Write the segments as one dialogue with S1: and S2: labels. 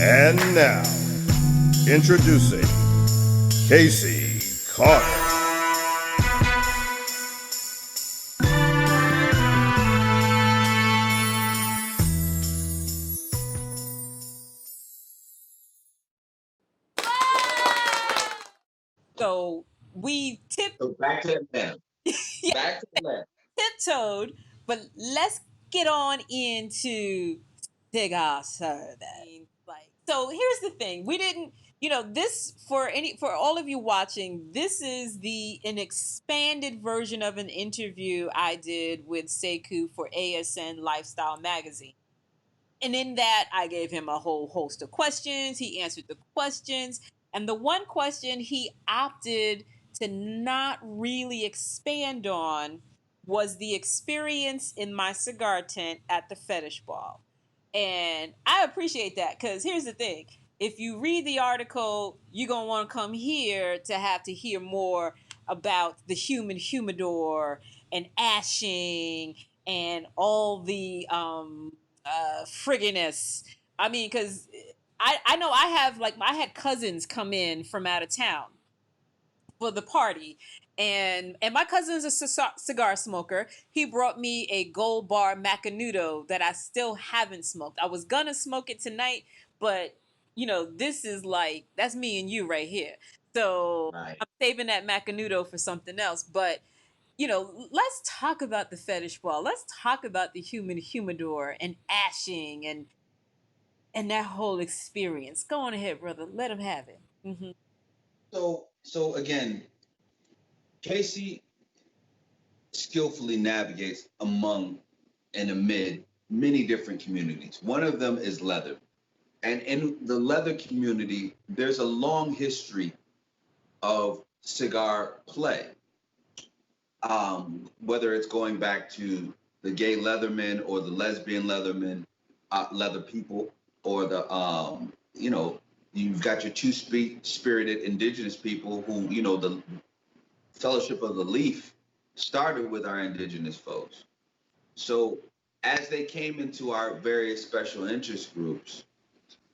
S1: And now, introducing Casey Carter.
S2: So we
S3: So back to the left.
S2: yeah,
S3: Back to the left.
S2: tiptoed, but let's get on into Cigar survey. So here's the thing: we didn't, this for all of you watching. This is the an expanded version of an interview I did with Seykou for ASN Lifestyle Magazine. And in that, I gave him a whole host of questions. He answered the questions. And the one question he opted to not really expand on was the experience in my cigar tent at the fetish ball. And I appreciate that because here's the thing: if you read the article, you're going to want to come here to have to hear more about the human humidor and ashing and all the frigginess. I mean, because I know I had cousins come in from out of town for the party, and my cousin's a cigar smoker. He brought me a Gold Bar Macanudo that I still haven't smoked. I was gonna smoke it tonight, but this is like that's me and you right here. So
S3: Right.
S2: I'm saving that Macanudo for something else. But let's talk about the fetish ball. Let's talk about the human humidor and ashing and that whole experience. Go on ahead, brother. Let him have it.
S3: So again, Casey skillfully navigates among and amid many different communities. One of them is leather. And in the leather community, there's a long history of cigar play. Whether it's going back to the gay leathermen or the lesbian leathermen, leather people, or you've got your two-spirited indigenous people who, the Fellowship of the Leaf started with our indigenous folks. So as they came into our various special interest groups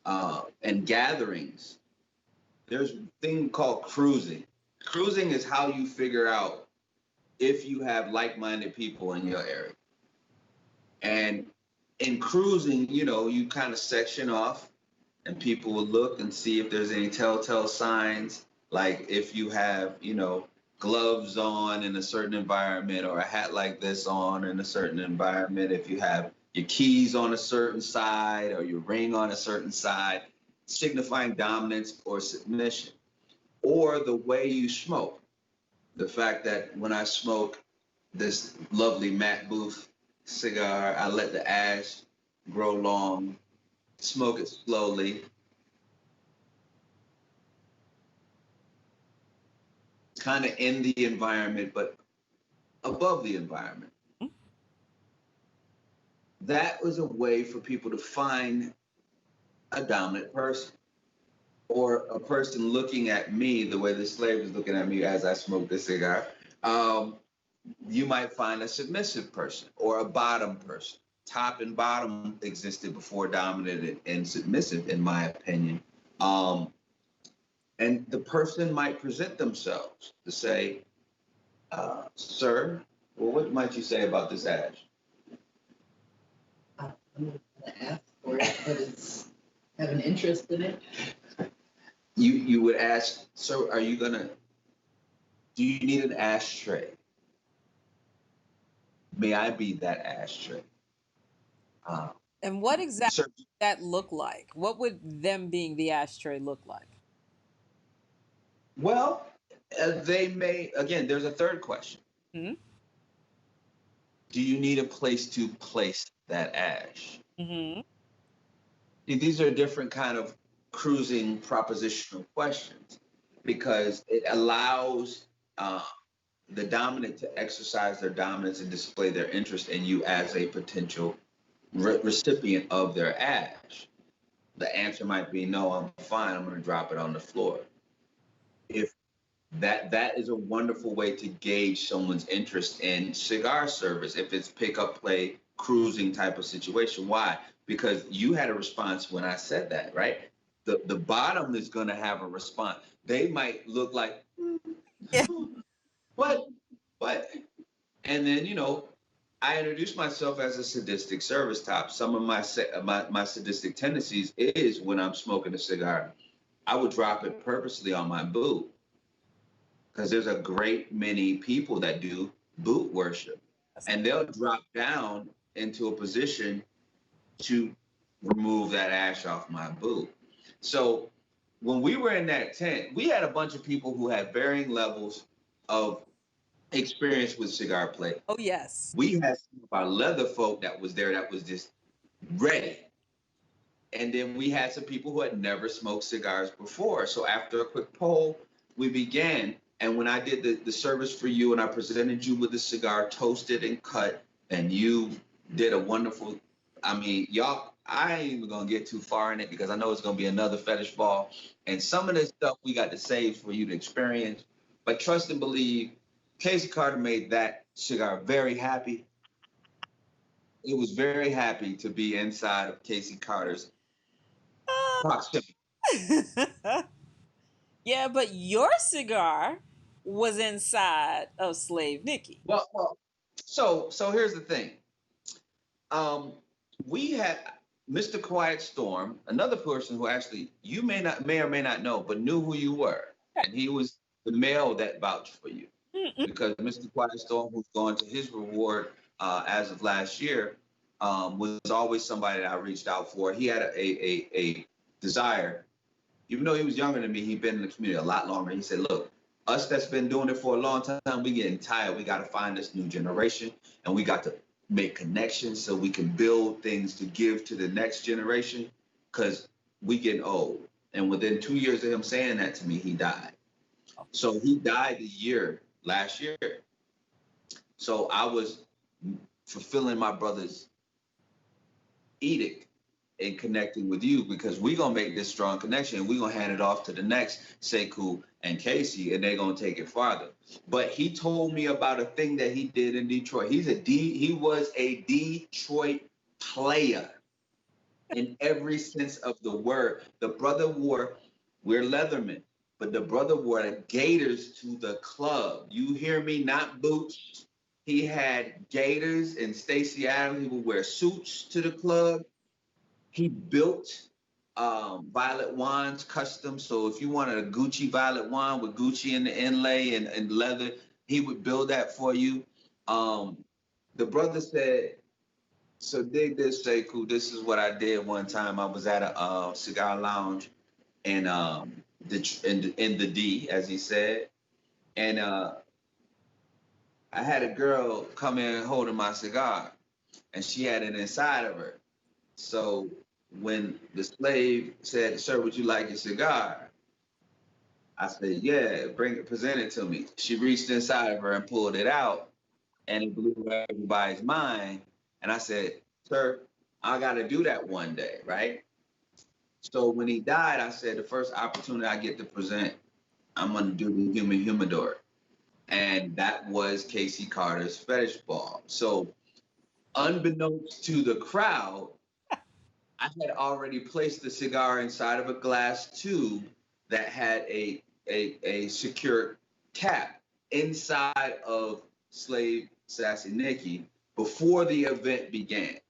S3: and gatherings, there's a thing called cruising. Cruising is how you figure out if you have like-minded people in your area. And in cruising, you kind of section off and people will look and see if there's any telltale signs, like if you have, gloves on in a certain environment or a hat like this on in a certain environment, if you have your keys on a certain side or your ring on a certain side, signifying dominance or submission, or the way you smoke. The fact that when I smoke this lovely matte booth cigar, I let the ash grow long, smoke it slowly. Kind of in the environment, but above the environment. That was a way for people to find a dominant person or a person looking at me the way the slave is looking at me as I smoke this cigar. You might find a submissive person or a bottom person. Top and bottom existed before dominant and submissive, in my opinion. And the person might present themselves to say, sir, well, what might you say about this ash?
S4: I'm going to ask for it, but it's have an interest in it.
S3: You would ask, sir, do you need an ashtray? May I be that ashtray?
S2: And what exactly
S3: Sir,
S2: does that look like? What would them being the ashtray look like?
S3: well, they may, again, there's a third question.
S2: Hmm.
S3: Do you need a place to place that ash?
S2: Hmm.
S3: These are different kind of cruising propositional questions because it allows the dominant to exercise their dominance and display their interest in you as a potential recipient of their ash. The answer might be no, I'm fine. I'm going to drop it on the floor. If that is a wonderful way to gauge someone's interest in cigar service if it's pick up play cruising type of situation. Why? Because you had a response when I said that, right? the bottom is going to have a response. They might look like,
S2: Yeah.
S3: what, what? And then, I introduced myself as a sadistic service top. Some of my sadistic tendencies is when I'm smoking a cigar, I would drop it purposely on my boot because there's a great many people that do boot worship, and they'll drop down into a position to remove that ash off my boot. So when we were in that tent, we had a bunch of people who had varying levels of experience with cigar play.
S2: Oh yes.
S3: We had some of our leather folk that was there that was just ready. And then we had some people who had never smoked cigars before. So after a quick poll, we began. And when I did the service for you and I presented you with the cigar toasted and cut, and you did a wonderful, I mean, y'all, I ain't even gonna get too far in it because I know it's gonna be another fetish ball. And some of this stuff we got to save for you to experience. But trust and believe, Casey Carter made that cigar very happy. It was very happy to be inside of Casey Carter's proximity.
S2: Yeah, but your cigar was inside of Slave Nikki.
S3: Well, so here's the thing. Um, we had Mr. Quiet Storm, another person who actually you may or may not know, but knew who you were, and he was the male that vouched for you because Mr. Quiet Storm, who's gone to his reward as of last year, was always somebody that I reached out for. He had a desire, even though he was younger than me, he'd been in the community a lot longer. He said, look, us that's been doing it for a long time, we getting tired. We got to find this new generation, and we got to make connections so we can build things to give to the next generation because we getting old. And within 2 years of him saying that to me, he died. So he died last year. So I was fulfilling my brother's edict in connecting with you because we're going to make this strong connection and we're going to hand it off to the next Seykou and Casey and they're going to take it farther. But he told me about a thing that he did in Detroit. He was a Detroit player in every sense of the word. The brother we're Leatherman, but the brother wore gaiters to the club. You hear me? Not boots. He had gaiters and Stacey Adams. He would wear suits to the club. He built violet wands custom. So if you wanted a Gucci violet wand with Gucci in the inlay and leather, he would build that for you. The brother said, so dig this, Seykou. This is what I did one time. I was at a cigar lounge in the D, as he said. And I had a girl come in holding my cigar, and she had it inside of her. So when the slave said, "Sir, would you like a cigar?" I said, "Yeah, present it to me." She reached inside of her and pulled it out, and it blew everybody's mind. And I said, "Sir, I got to do that one day, right?" So when he died, I said, the first opportunity I get to present, I'm going to do the human humidor. And that was Casey Carter's fetish ball. So unbeknownst to the crowd, I had already placed the cigar inside of a glass tube that had a secure cap inside of Slave Sassy Nikki before the event began.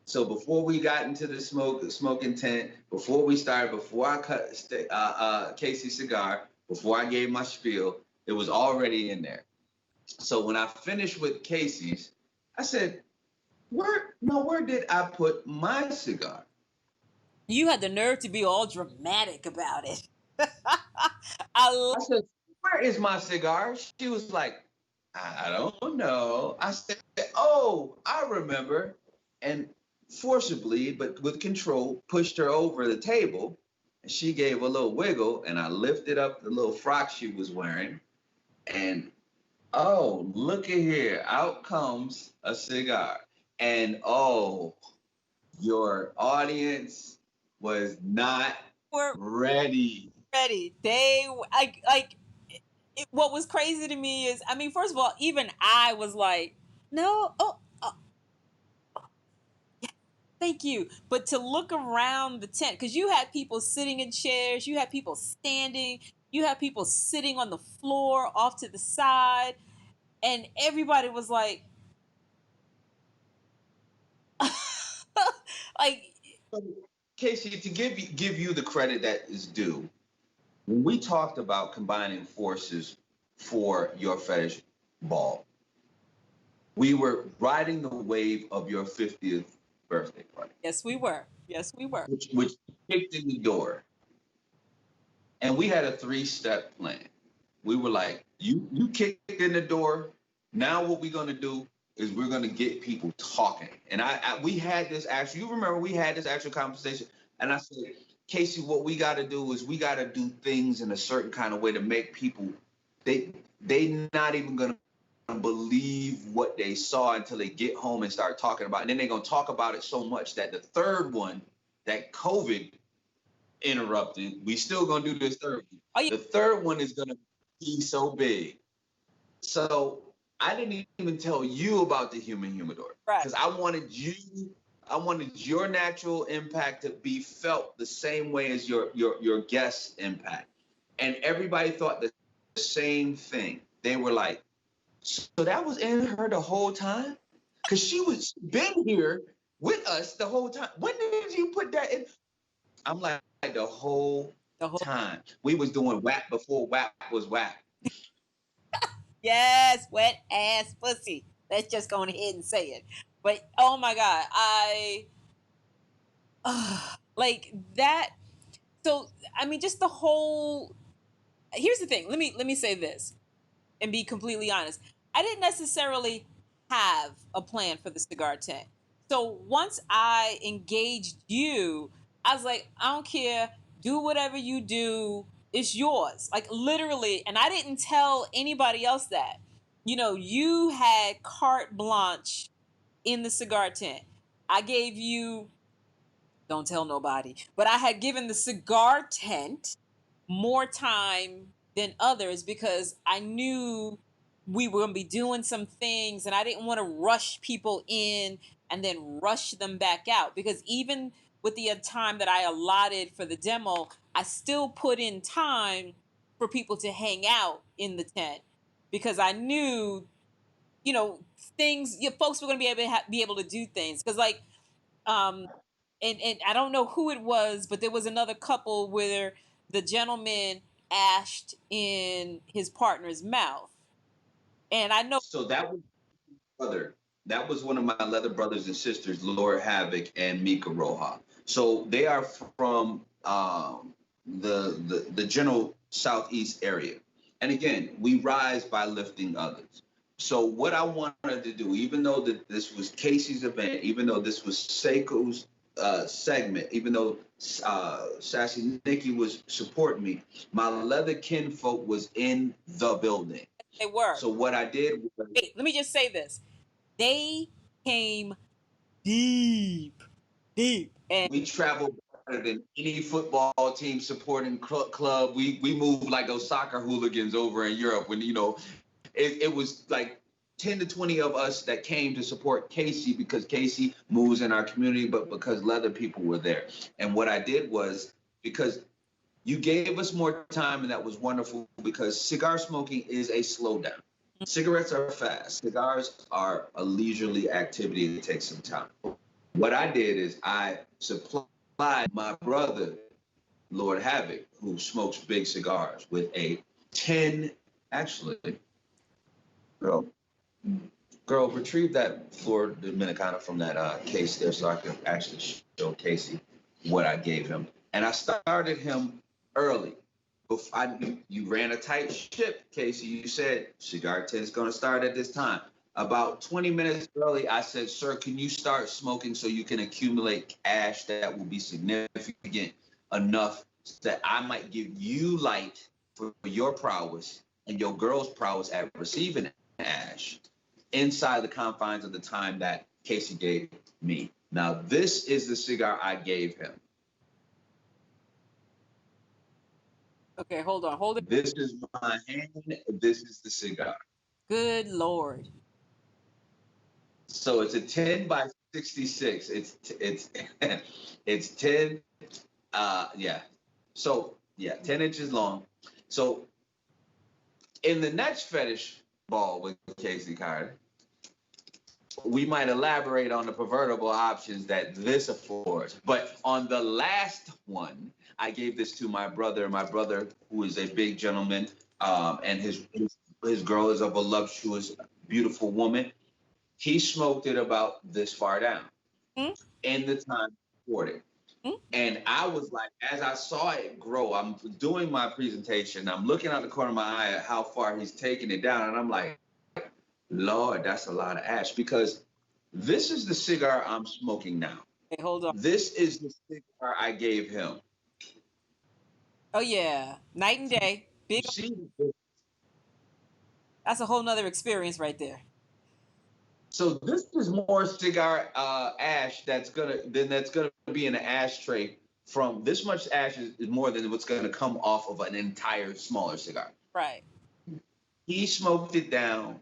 S3: So before we got into the smoking tent, before I cut Casey's cigar, before I gave my spiel, it was already in there. So when I finished with Casey's, I said, where did I put my cigar?
S2: You had the nerve to be all dramatic about it.
S3: I said, where is my cigar? She was like, I don't know. I said, oh, I remember. And forcibly, but with control, pushed her over the table. And she gave a little wiggle, and I lifted up the little frock she was wearing. And oh, look at here. Out comes a cigar. And oh, your audience was not
S2: We're
S3: ready.
S2: ready. They what was crazy to me is, I mean, first of all, even I was like, no, oh, Thank you. But to look around the tent, because you had people sitting in chairs, you had people standing, you had people sitting on the floor off to the side, and everybody was like, like,
S3: Casey, to give you the credit that is due, when we talked about combining forces for your fetish ball, we were riding the wave of your 50th birthday party,
S2: yes, we were. Yes, we were.
S3: which kicked in the door. And we had a 3-step plan. We were like, you kicked in the door. Now what we're gonna do is we're gonna get people talking. And we had this actual, you remember we had this actual conversation. And I said, Casey, what we gotta do is we gotta do things in a certain kind of way to make people, they not even gonna believe what they saw until they get home and start talking about it. And then they're gonna talk about it so much that the third one, that COVID interrupted, we still gonna do this third one.
S2: Oh, yeah.
S3: The third one is gonna be so big. So I didn't even tell you about the human humidor
S2: Right.
S3: because I wanted your natural impact to be felt the same way as your guest's impact. And everybody thought the same thing. They were like, so that was in her the whole time? Because she was been here with us the whole time. When did you put that in? I'm like, the whole time. We was doing WAP before WAP was WAP.
S2: Yes, wet ass pussy. Let's just go ahead and say it. But oh my God, like that. So I mean, just the whole. Here's the thing. Let me say this, and be completely honest. I didn't necessarily have a plan for the cigar tent. So once I engaged you, I was like, I don't care. Do whatever you do. It's yours. Like literally. And I didn't tell anybody else that. You know, you had carte blanche in the cigar tent. I gave you, don't tell nobody, but I had given the cigar tent more time than others because I knew we were going to be doing some things and I didn't want to rush people in and then rush them back out, because even with the time that I allotted for the demo, I still put in time for people to hang out in the tent because I knew, you know, things, folks were going to be able to do things. Because like, and I don't know who it was, but there was another couple where the gentleman ashed in his partner's mouth. And I know.
S3: So that was brother. That was one of my leather brothers and sisters, Lord Havoc and Mika Roja. So they are from the general southeast area. And again, we rise by lifting others. So what I wanted to do, even though that this was Casey's event, even though this was Seykou's segment, even though Sassy Nikki was supporting me, my leather kinfolk was in the building.
S2: They were.
S3: So what I did was,
S2: wait, let me just say this. They came deep. And
S3: we traveled better than any football team supporting club. We moved like those soccer hooligans over in Europe when, you know, it was like 10 to 20 of us that came to support Casey because Casey moves in our community, but because leather people were there. And what I did was, because you gave us more time, and that was wonderful, because cigar smoking is a slowdown. Cigarettes are fast. Cigars are a leisurely activity that takes some time. What I did is I supplied my brother, Lord Havoc, who smokes big cigars, with a 10, actually, girl, retrieve that Flor Dominicana from that case there so I can actually show Casey what I gave him. And I started him early. You ran a tight ship, Casey. You said cigar tent is going to start at this time. About 20 minutes early, I said, sir, can you start smoking so you can accumulate ash that will be significant enough that I might give you light for your prowess and your girl's prowess at receiving ash inside the confines of the time that Casey gave me. Now, this is the cigar I gave him.
S2: okay, hold it.
S3: This is my hand. This is the cigar.
S2: Good Lord.
S3: So it's a 10 by 66. It's it's 10. Yeah. So yeah, 10 inches long. So in the next fetish ball with Casey Carter, we might elaborate on the pervertible options that this affords. But on the last one, I gave this to my brother. My brother, who is a big gentleman, and his girl is a voluptuous, beautiful woman. He smoked it about this far down
S2: Mm-hmm.
S3: in the time for it. And I was like, as I saw it grow, I'm doing my presentation. I'm looking out the corner of my eye at how far he's taking it down. And I'm like, Lord, that's a lot of ash, because this is the cigar I'm smoking now.
S2: Okay, hold on.
S3: This is the cigar I gave him.
S2: Oh yeah, night and day.
S3: You
S2: Big.
S3: see,
S2: That's a whole nother experience right there.
S3: so this is more cigar ash that's gonna be in an ashtray. From this much ash is more than what's gonna come off of an entire smaller cigar.
S2: Right.
S3: He smoked it down.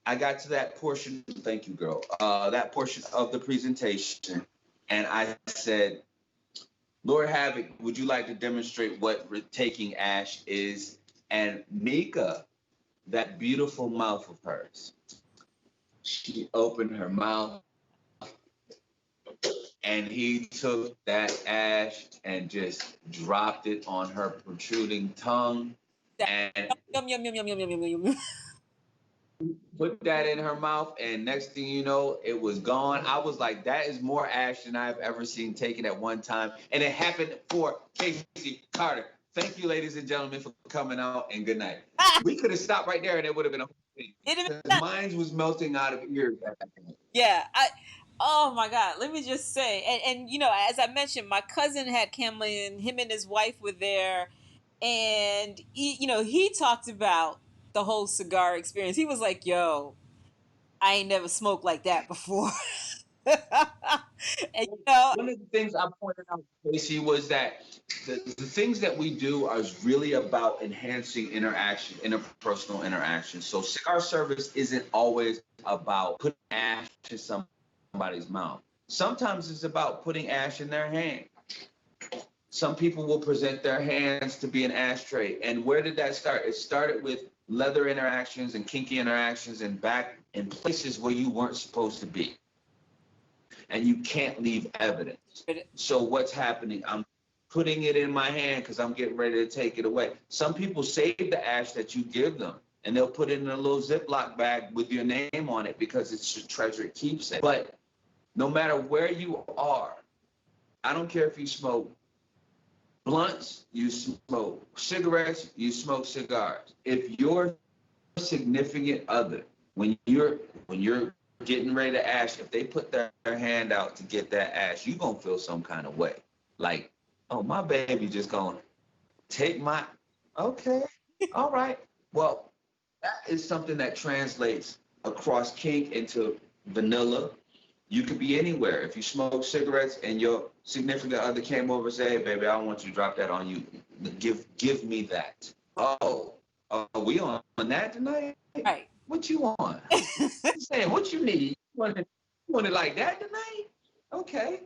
S3: I got to that portion. Thank you, girl. That portion of the presentation, and I said, Lord Havoc, would you like to demonstrate what taking ash is? And Mika, that beautiful mouth of hers, she opened her mouth and he took that ash and just dropped it on her protruding tongue and
S2: Yum yum yum yum yum yum yum yum.
S3: put that in her mouth, and next thing you know, it was gone. I was like, that is more ash than I've ever seen taken at one time. And it happened for Casey Carter. Thank you, ladies and gentlemen, for coming out, and good night. We could have stopped right there and it would have been a whole thing. Mine was melting out of ears at that point.
S2: Yeah. Oh my God. Let me just say, and as I mentioned, my cousin had come in, him and his wife were there, and he talked about the whole cigar experience. He was like, yo, I ain't never smoked like that before. And
S3: one of the things I pointed out, Casey, was that the things that we do are really about enhancing interaction, interpersonal interaction. So cigar service isn't always about putting ash in somebody's mouth. Sometimes it's about putting ash in their hand. Some people will present their hands to be an ashtray. And where did that start? It started with leather interactions and kinky interactions and back in places where you weren't supposed to be. And you can't leave evidence. So what's happening? I'm putting it in my hand because I'm getting ready to take it away. Some people save the ash that you give them, and they'll put it in a little Ziploc bag with your name on it because it's a treasured keepsake. But no matter where you are, I don't care if you smoke blunts, you smoke cigarettes, you smoke cigars. If your significant other, when you're getting ready to ash, if they put their hand out to get that ash, you gonna feel some kind of way. Like, oh, my baby just gonna take my, okay, all right. Well, that is something that translates across kink into vanilla. You could be anywhere. If you smoke cigarettes and your significant other came over and said, hey, baby, I don't want you to drop that on you. Give me that. Oh, are we on that tonight?
S2: right.
S3: What you want? Saying what you need. You want it like that tonight? Okay.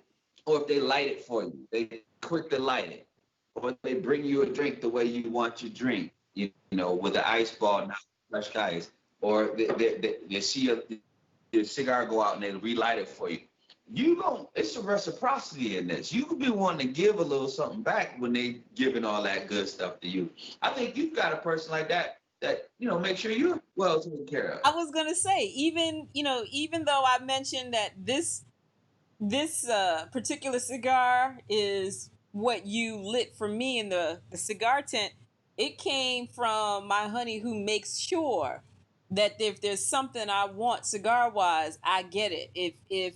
S3: Or if they light it for you, they quick to light it. Or they bring you a drink the way you want your drink, you know, with an ice ball, not fresh ice. Or they see your cigar go out and they relight it for you. It's a reciprocity in this. You could be wanting to give a little something back when they giving all that good stuff to you. I think you've got a person like that make sure you're well taken care of.
S2: I was gonna say, even though I mentioned that this particular cigar is what you lit for me in the cigar tent, it came from my honey, who makes sure that if there's something I want cigar wise, I get it. If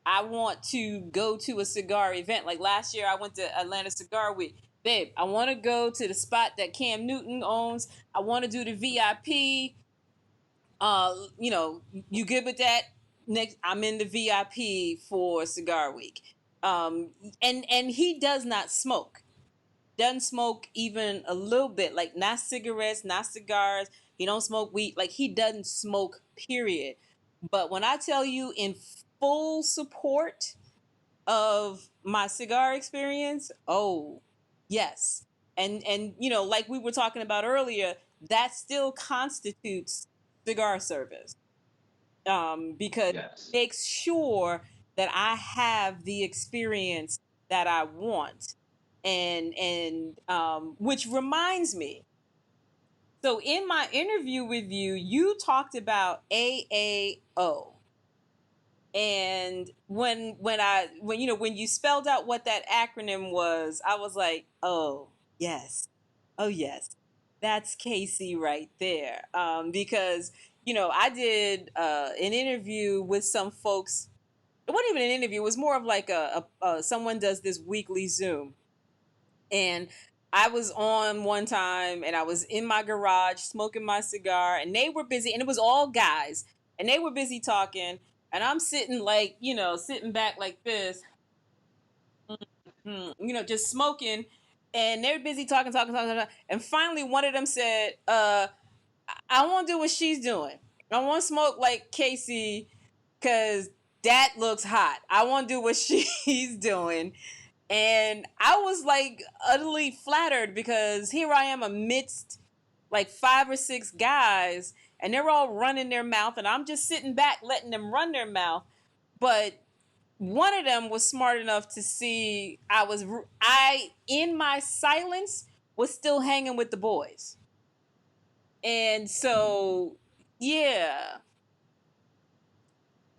S2: I want to go to a cigar event, like last year I went to Atlanta Cigar Week. Babe, I want to go to the spot that Cam Newton owns. I want to do the VIP. You good with that? Next, I'm in the VIP for Cigar Week. And he does not smoke. Doesn't smoke even a little bit. Like, not cigarettes, not cigars. He don't smoke weed. Like, he doesn't smoke, period. But when I tell you, in full support of my cigar experience, oh, yes. And you know, like we were talking about earlier, that still constitutes cigar service. Because it
S3: Yes.
S2: makes sure that I have the experience that I want. And which reminds me, so in my interview with you, you talked about AAO. And when you know, when you spelled out what that acronym was, I was like, oh yes, oh yes, that's Casey right there. Because you know, I did an interview with some folks. It wasn't even an interview; it was more of like a someone does this weekly Zoom, and I was on one time, and I was in my garage smoking my cigar, and they were busy, and it was all guys, and they were busy talking, and I'm sitting like, you know, sitting back like this, you know, just smoking, and they're busy talking, and finally one of them said, I want to do what she's doing. I want to smoke like Casey, because that looks hot. I want to do what she's doing. And I was like utterly flattered, because here I am amidst like 5 or 6 guys, and they're all running their mouth, and I'm just sitting back letting them run their mouth. But one of them was smart enough to see I in my silence was still hanging with the boys. And so yeah.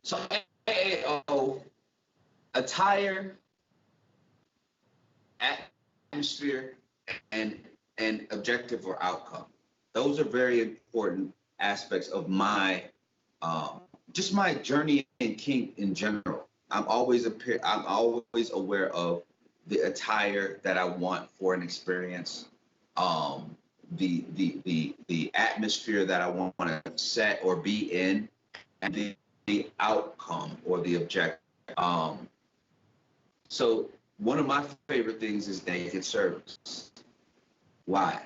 S3: So AAO, attire, atmosphere, and objective or outcome. Those are very important aspects of my just my journey in kink in general. I'm always aware of the attire that I want for an experience, the atmosphere that I want to set or be in, and the outcome or the objective. So one of my favorite things is naked service. Why?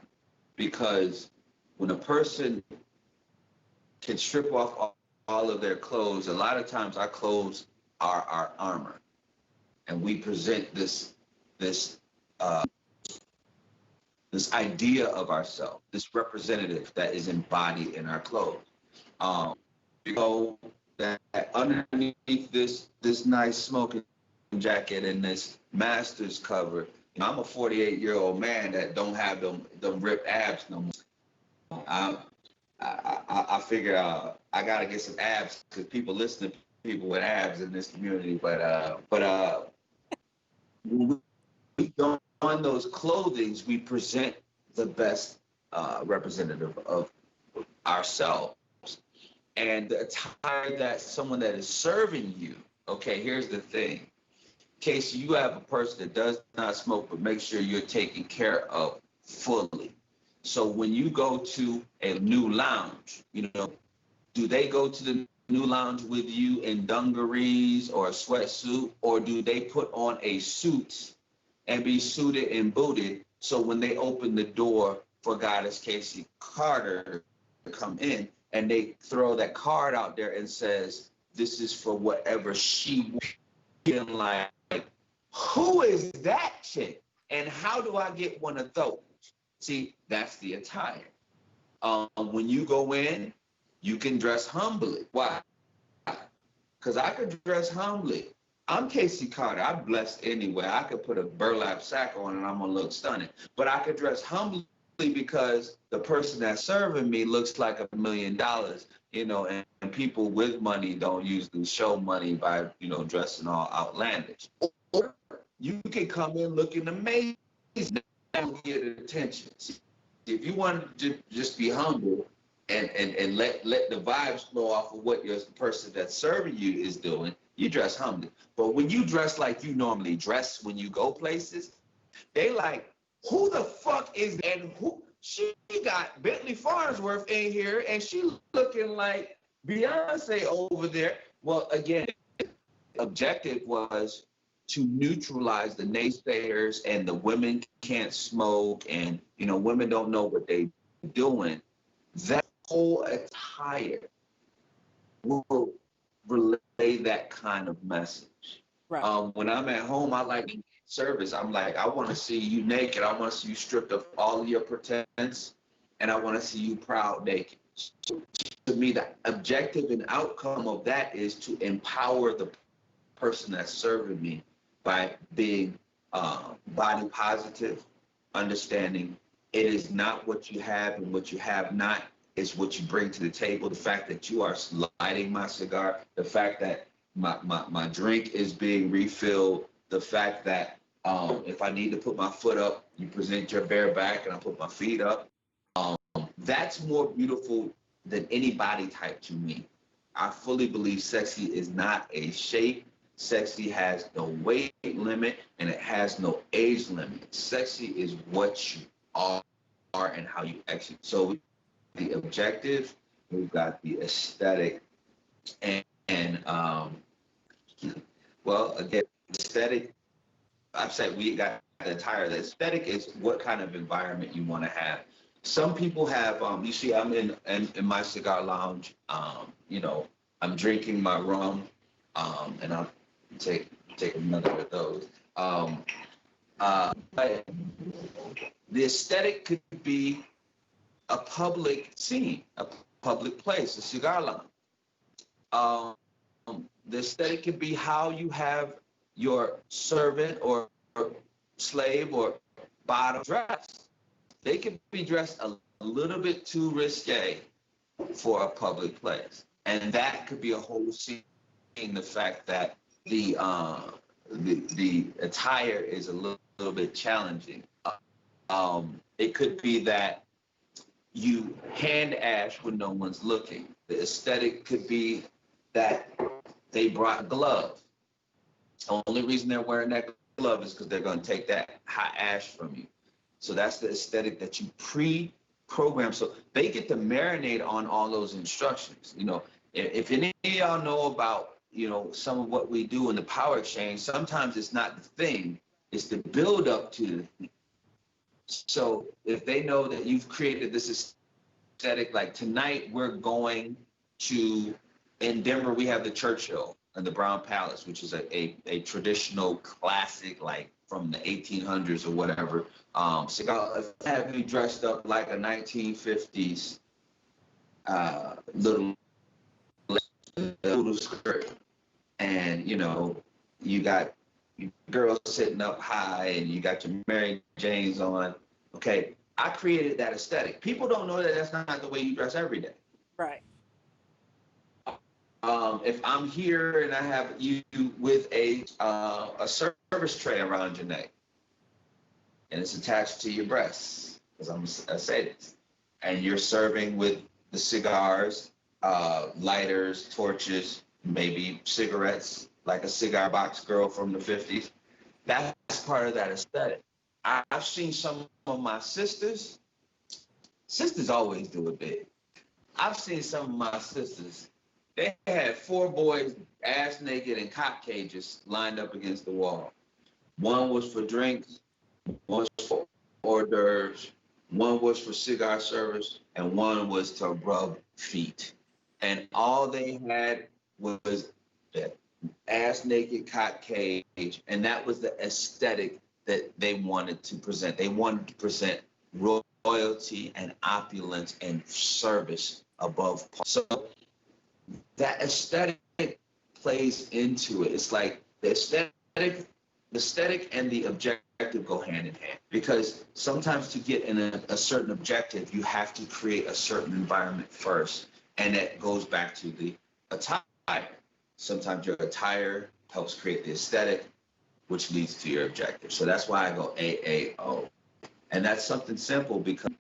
S3: Because when a person can strip off all of their clothes, a lot of times our clothes are our armor, and we present this idea of ourselves, this representative that is embodied in our clothes. You know that underneath this nice smoking jacket and this Masters cover, you know, I'm a 48-year-old man that don't have them ripped abs no more. I figure I gotta get some abs, because people listen to people with abs in this community. But when we don those clothings, we present the best representative of ourselves. And the attire that someone that is serving you, okay, here's the thing. Casey, you have a person that does not smoke, but make sure you're taken care of fully. So when you go to a new lounge, you know, do they go to the new lounge with you in dungarees or a sweatsuit, or do they put on a suit and be suited and booted, so when they open the door for Goddess Casey Carter to come in, and they throw that card out there and says, this is for whatever she wants, like, who is that chick? And how do I get one of those? See, that's the attire. When you go in, you can dress humbly. Why? Because I could dress humbly. I'm Casey Carter. I'm blessed anyway. I could put a burlap sack on and I'm going to look stunning. But I could dress humbly because the person that's serving me looks like $1 million, you know, and people with money don't usually show money by, you know, dressing all outlandish. Or you can come in looking amazing and get attention. If you want to just be humble and let the vibes flow off of what your person that's serving you is doing, you dress humbly. But when you dress like you normally dress when you go places, they like, who the fuck is, and who, she got Bentley Farnsworth in here and she looking like Beyonce over there. Well, again, objective was to neutralize the naysayers and the women can't smoke and, you know, women don't know what they're doing. That whole attire will relay that kind of message.
S2: Right.
S3: When I'm at home, I like service. I'm like, I want to see you naked. I want to see you stripped of all of your pretense, and I want to see you proud naked. So to me, the objective and outcome of that is to empower the person that's serving me by being body positive, understanding it is not what you have and what you have not, it's what you bring to the table. The fact that you are lighting my cigar, the fact that my drink is being refilled, the fact that if I need to put my foot up, you present your bare back and I put my feet up. That's more beautiful than any body type to me. I fully believe sexy is not a shape. Sexy has no weight limit and it has no age limit. Sexy is what you are and how you execute. So the objective, we've got the aesthetic, and well, again, aesthetic, I've said we got the attire. The aesthetic is what kind of environment you want to have. Some people have, you see, I'm in my cigar lounge, you know, I'm drinking my rum, and I'll take another of those. But the aesthetic could be a public scene, a public place, a cigar lounge. The aesthetic could be how you have your servant or slave or bottom dressed. They could be dressed a little bit too risque for a public place. And that could be a whole scene, the fact that the attire is a little bit challenging. It could be that you hand ash when no one's looking. The aesthetic could be that they brought a glove. The only reason they're wearing that glove is because they're going to take that hot ash from you. So that's the aesthetic that you pre-program. So they get to marinate on all those instructions. You know, if any of y'all know about, you know, some of what we do in the power exchange, sometimes it's not the thing, it's the build up to the thing. So if they know that you've created this aesthetic, like tonight we're going to, in Denver, we have the Churchill and the Brown Palace, which is a traditional classic, like from the 1800s or whatever. Cigar, have you dressed up like a 1950s little skirt, and you know, you got girls sitting up high and you got your Mary Janes on. Okay, I created that aesthetic. People don't know that that's not the way you dress every day.
S2: Right.
S3: If I'm here and I have you with a service tray around your neck and it's attached to your breasts, because I'm a sadist, and you're serving with the cigars, lighters, torches, maybe cigarettes, like a cigar box girl from the 50s, that's part of that aesthetic. I've seen some of my sisters always do it big. I've seen some of my sisters, they had 4 boys ass naked in cop cages lined up against the wall. One was for drinks, one was for hors d'oeuvres, one was for cigar service, and one was to rub feet. And all they had was that ass naked cot cage, and that was the aesthetic that they wanted to present. They wanted to present royalty and opulence and service above par. So that aesthetic plays into it. It's like the aesthetic and the objective go hand in hand, because sometimes to get in a certain objective, you have to create a certain environment first, and that goes back to the attire. Sometimes your attire helps create the aesthetic, which leads to your objective. So that's why I go AAO. And that's something simple, because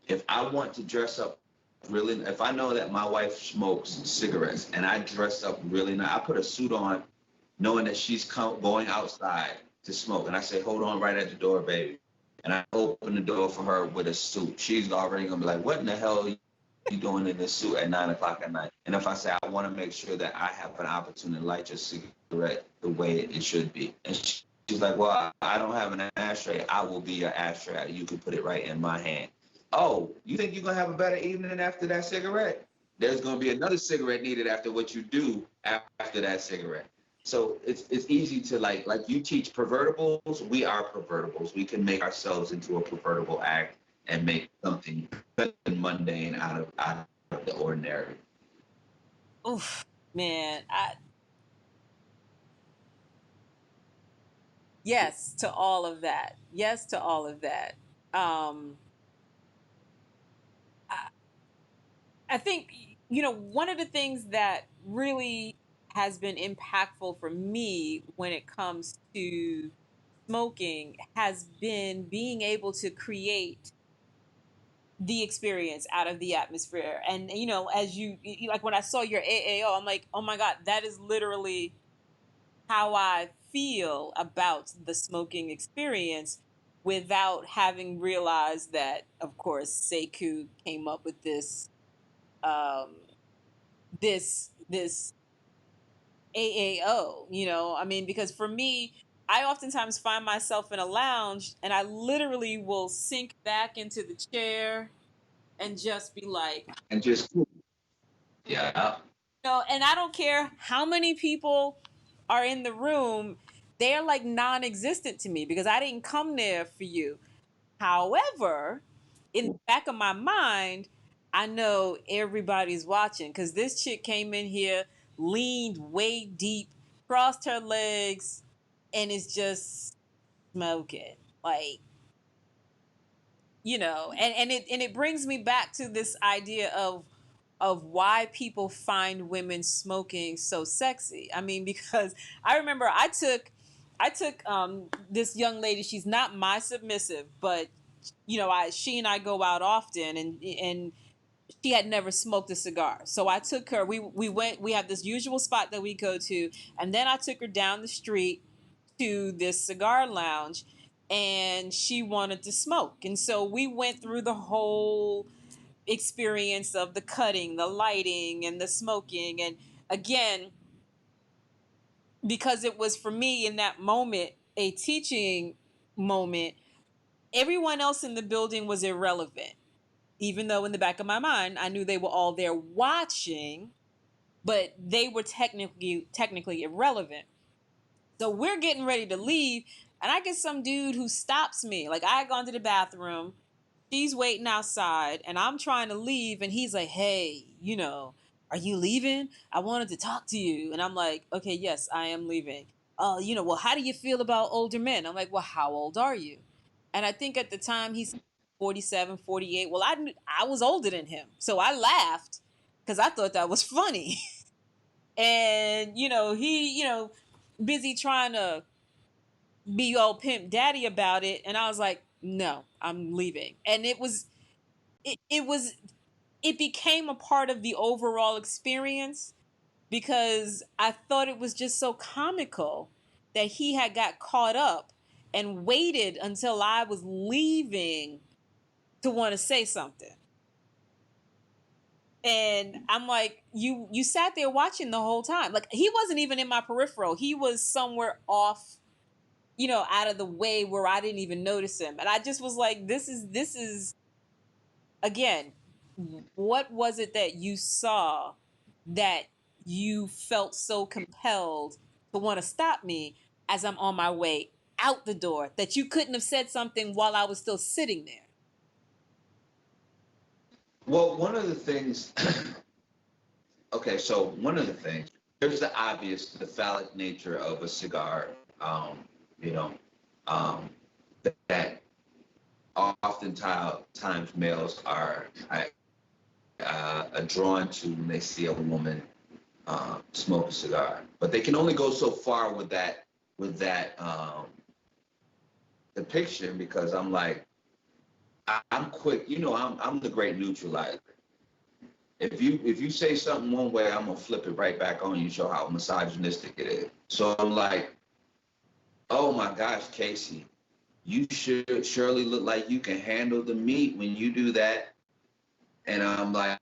S3: if I want to dress up really, if I know that my wife smokes cigarettes and I dress up really nice, I put a suit on knowing that she's going outside to smoke. And I say, hold on right at the door, baby. And I open the door for her with a suit. She's already gonna be like, what in the hell are you doing in this suit at 9 o'clock at night? And if I say, I wanna make sure that I have an opportunity to light your cigarette the way it should be. And she's like, well, I don't have an ashtray. I will be your ashtray. You can put it right in my hand. Oh, you think you're gonna have a better evening after that cigarette? there's going to be another cigarette needed after what you do after that cigarette. So it's easy to like you teach pervertibles. We are pervertibles. We can make ourselves into a pervertible act and make something mundane out of the ordinary.
S2: Oof, man. Yes to all of that. Yes to all of that. Um, I, I think, one of the things that really has been impactful for me when it comes to smoking has been being able to create the experience out of the atmosphere. And as like when I saw your AAO, I'm like, oh my God, that is literally how I feel about the smoking experience, without having realized that, of course, Seykou came up with um, this AAO. I mean, because for me, I oftentimes find myself in a lounge and I literally will sink back into the chair and just be like,
S3: And just yeah.
S2: and I don't care how many people are in the room, they're like non-existent to me because I didn't come there for you. However, in the back of my mind, I know everybody's watching because this chick came in here, leaned way deep, crossed her legs, and is just smoking. Like, and it brings me back to this idea of why people find women smoking so sexy. I mean, because I remember I took this young lady. She's not my submissive, but she and I go out often, and she had never smoked a cigar. So I took her. We have this usual spot that we go to, and then I took her down the street to this cigar lounge, and she wanted to smoke. And so we went through the whole experience of the cutting, the lighting, and the smoking. And again, because it was for me in that moment a teaching moment, everyone else in the building was irrelevant. Even though in the back of my mind, I knew they were all there watching, but they were technically irrelevant. So we're getting ready to leave, and I get some dude who stops me. Like, I had gone to the bathroom, she's waiting outside, and I'm trying to leave, and he's like, "Hey, are you leaving? I wanted to talk to you." And I'm like, "Okay, yes, I am leaving." Well, how do you feel about older men? I'm like, "Well, how old are you?" And I think at the time he's 47, 48. Well, I was older than him, so I laughed because I thought that was funny. And he busy trying to be old pimp daddy about it, and I was like, no, I'm leaving. And it became a part of the overall experience because I thought it was just so comical that he had got caught up and waited until I was leaving to want to say something. And I'm like, you sat there watching the whole time. Like, he wasn't even in my peripheral. He was somewhere off, out of the way where I didn't even notice him. And I just was like, this is again, what was it that you saw that you felt so compelled to want to stop me as I'm on my way out the door, that you couldn't have said something while I was still sitting there?
S3: Well, one of the things, okay, so one of the things, there's the phallic nature of a cigar, you know, um, that oftentimes males are drawn to when they see a woman smoke a cigar. But they can only go so far with that depiction, because I'm like, I'm quick, I'm the great neutralizer. If you say something one way, I'm gonna flip it right back on you, show how misogynistic it is. So I'm like, oh my gosh, Casey, you should surely look like you can handle the meat when you do that. And I'm like,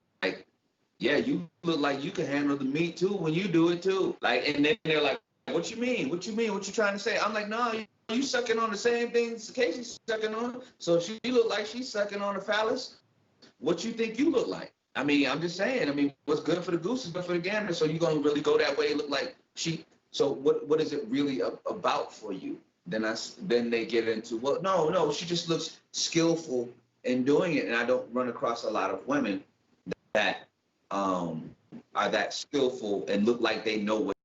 S3: yeah, you look like you can handle the meat too when you do it too. Like, and then they're like, what you mean? What you mean? What you trying to say? I'm like, no, you sucking on the same things Casey's sucking on. So if she look like she's sucking on a phallus, what you think you look like? I mean, I'm just saying. I mean, what's good for the goose is good for the gander. So you're gonna really go that way, look like she. So what is it really about for you? Then they get into, well, no, she just looks skillful in doing it, and I don't run across a lot of women that are that skillful and look like they know what,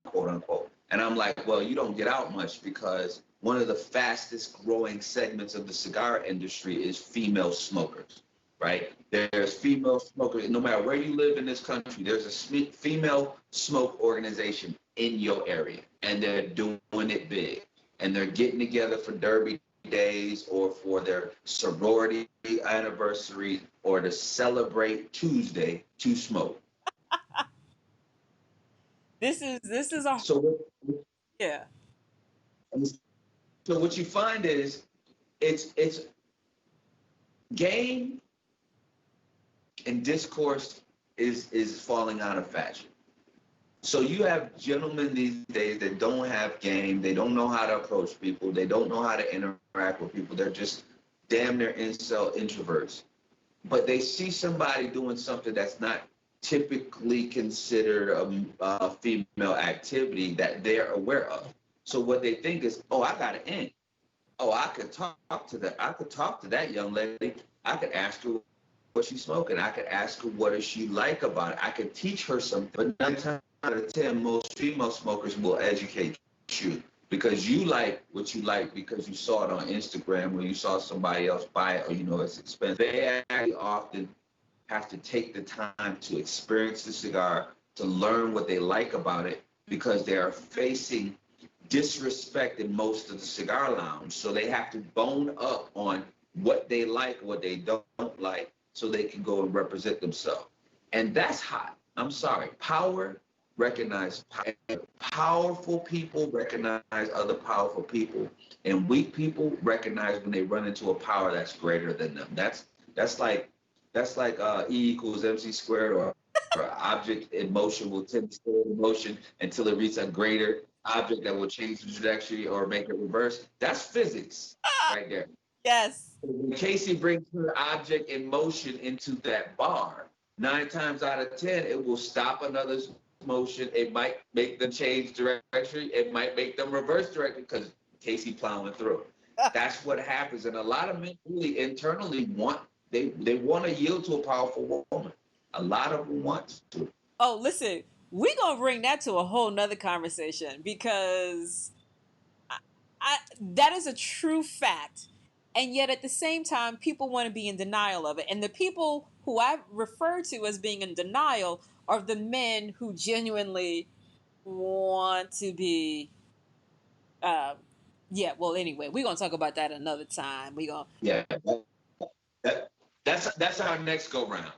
S3: quote unquote. And I'm like, well, you don't get out much, because one of the fastest growing segments of the cigar industry is female smokers, right? There's female smokers, no matter where you live in this country, there's a female smoke organization in your area, and they're doing it big. And they're getting together for Derby days, or for their sorority anniversary, or to celebrate Tuesday to smoke.
S2: This is a
S3: So,
S2: yeah.
S3: so what you find is it's game and discourse is falling out of fashion. So you have gentlemen these days that don't have game. They don't know how to approach people. They don't know how to interact with people. They're just damn near incel introverts. But they see somebody doing something that's not typically considered a female activity that they're aware of. So what they think is, oh, I got it in. Oh, I could talk to that. I could talk to that young lady. I could ask her what she's smoking. I could ask her what does she like about it. I could teach her something. But 9 times out of 10, most female smokers will educate you, because you like what you like because you saw it on Instagram, or you saw somebody else buy it, or you know it's expensive. They actually often have to take the time to experience the cigar, to learn what they like about it, because they are facing disrespect in most of the cigar lounge. So they have to bone up on what they like, what they don't like, so they can go and represent themselves. And that's hot. I'm sorry. Power, recognize power. Powerful people recognize other powerful people, and weak people recognize when they run into a power that's greater than them. That's like E equals MC squared, or object in motion will tend to stay in motion until it reaches a greater object that will change the trajectory or make it reverse. That's physics right there.
S2: Yes.
S3: When Casey brings her object in motion into that bar, 9 times out of 10, it will stop another's motion. It might make them change direction. It might make them reverse direction, because Casey plowing through. That's what happens. And a lot of men really internally want, they want to yield to a powerful woman. A lot of them want to.
S2: Oh, listen, we're gonna bring that to a whole nother conversation, because that is a true fact. And yet at the same time, people want to be in denial of it. And the people who I refer to as being in denial are the men who genuinely want to be yeah, well, anyway, we're gonna talk about that another time. We're gonna
S3: Yeah, that's our next go round.